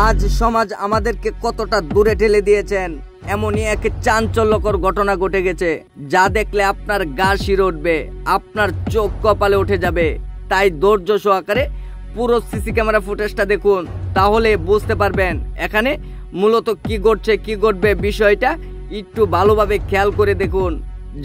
আজ সমাজ আমাদেরকে কতটা দূরে ঠেলে দিয়েছেন, এমনই এক চাঞ্চল্যকর ঘটনা ঘটে গেছে যা দেখলে আপনার গা শিরে উঠবে, আপনার চোখ কপালে উঠে যাবে। তাই ধৈর্য সহকারে পুরো সিসি ক্যামেরা ফুটেজটা দেখুন, তাহলে বুঝতে পারবেন এখানে মূলত কি ঘটছে কি ঘটবে। বিষয়টা একটু ভালোভাবে খেয়াল করে দেখুন।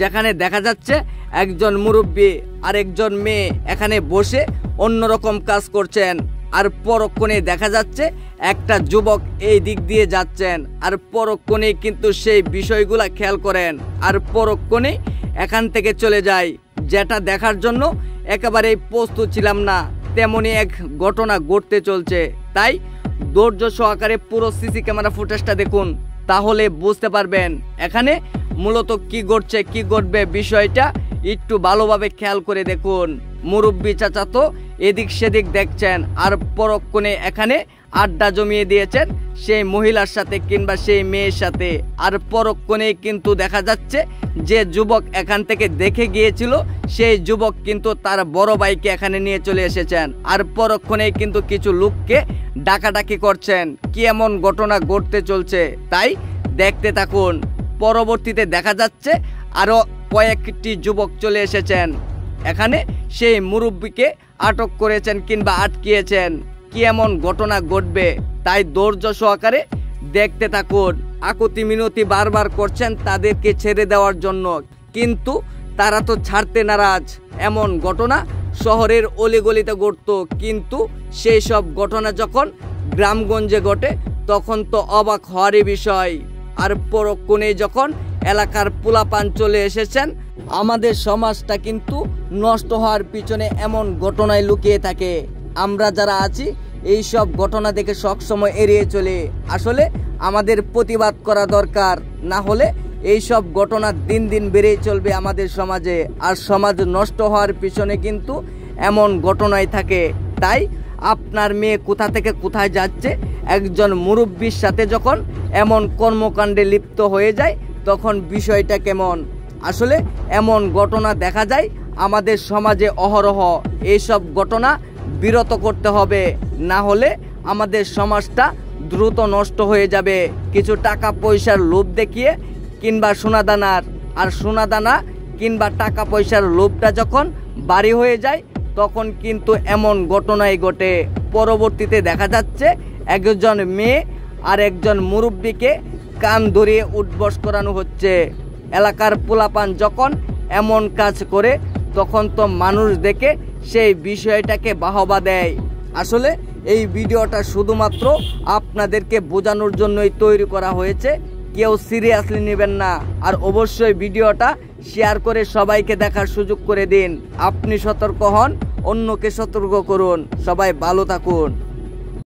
যেখানে দেখা যাচ্ছে একজন মুরব্বী আর একজন মেয়ে এখানে বসে অন্যরকম কাজ করছেন, আর পরক্ষণে দেখা যাচ্ছে একটা যুবক এই দিক দিয়ে যাচ্ছেন, আর পরক্ষণে কিন্তু সেই বিষয়গুলা খেয়াল করেন, আর পরক্ষণে এখান থেকে চলে যায়। যেটা দেখার জন্য একেবারেই প্রস্তুত ছিলাম না, তেমনি এক ঘটনা ঘটতে চলছে। তাই ধৈর্য সহকারে পুরো সিসি ক্যামেরা ফুটেজটা দেখুন, তাহলে বুঝতে পারবেন এখানে মূলত কি ঘটছে কি ঘটবে। বিষয়টা একটু ভালোভাবে খেয়াল করে দেখুন। মুরব্বী চাচা তো এদিক সেদিক দেখছেন, আর পরক্ষণে এখানে আড্ডা জমিয়ে দিয়েছেন সেই মহিলার সাথে কিংবা সেই মেয়ের সাথে। আর পরক্ষণে কিন্তু দেখা যাচ্ছে যে যুবক এখান থেকে দেখে গিয়েছিল সেই যুবক কিন্তু তার বড় ভাইকে এখানে নিয়ে চলে এসেছেন, আর পরক্ষণে কিন্তু কিছু লোককে ডাকাডাকি করছেন। কি এমন ঘটনা ঘটতে চলছে তাই দেখতে থাকুন। পরবর্তীতে দেখা যাচ্ছে আরো কয়েকটি যুবক চলে এসেছেন, এখানে সেই মুরব্বীকে আটক করেছেন কিংবা আটকিয়েছেন। কি এমন ঘটনা ঘটবে তাই ধৈর্য সহকারে দেখতে থাকুন। আকুতি মিনতি বারবার করছেন তাদেরকে ছেড়ে দেওয়ার জন্য, কিন্তু তারা তো ছাড়তে নারাজ। এমন ঘটনা শহরের অলিগলিতে ঘটত, কিন্তু সেই সব ঘটনা যখন গ্রামগঞ্জে ঘটে তখন তো অবাক হওয়ারই বিষয়। আর পরক্ষণে যখন এলাকার পোলাপান চলে এসেছেন, আমাদের সমাজটা কিন্তু নষ্ট হওয়ার পিছনে এমন ঘটনায় লুকিয়ে থাকে। আমরা যারা আছি এই সব ঘটনা দেখে সবসময় এড়িয়ে চলে। আসলে আমাদের প্রতিবাদ করা দরকার, না হলে এই সব ঘটনা দিন দিন বেড়েই চলবে আমাদের সমাজে, আর সমাজ নষ্ট হওয়ার পিছনে কিন্তু এমন ঘটনাই থাকে। তাই আপনার মেয়ে কোথা থেকে কোথায় যাচ্ছে, একজন মুরব্বীর সাথে যখন এমন কর্মকাণ্ডে লিপ্ত হয়ে যায় তখন বিষয়টা কেমন। আসলে এমন ঘটনা দেখা যায় আমাদের সমাজে অহরহ। এইসব ঘটনা বিরত করতে হবে, না হলে আমাদের সমাজটা দ্রুত নষ্ট হয়ে যাবে। কিছু টাকা পয়সার লোভ দেখিয়ে কিংবা সোনাদানার, আর সোনাদানা কিংবা টাকা পয়সার লোভটা যখন বাড়ি হয়ে যায় তখন কিন্তু এমন ঘটনাই ঘটে। পরবর্তীতে দেখা যাচ্ছে একজন মেয়ে আর একজন মুরব্বীকে কান ধরিয়ে উঠবস করানো হচ্ছে। এলাকার পোলাপান যখন এমন কাজ করে তখন তো মানুষ দেখে সেই বিষয়টাকে বাহবা দেয়। আসলে এই ভিডিওটা শুধুমাত্র আপনাদেরকে বোঝানোর জন্যই তৈরি করা হয়েছে, কেউ সিরিয়াসলি নেবেন না। আর অবশ্যই ভিডিওটা শেয়ার করে সবাইকে দেখার সুযোগ করে দিন। আপনি সতর্ক হন, অন্যকে সতর্ক করুন। সবাই ভালো থাকুন।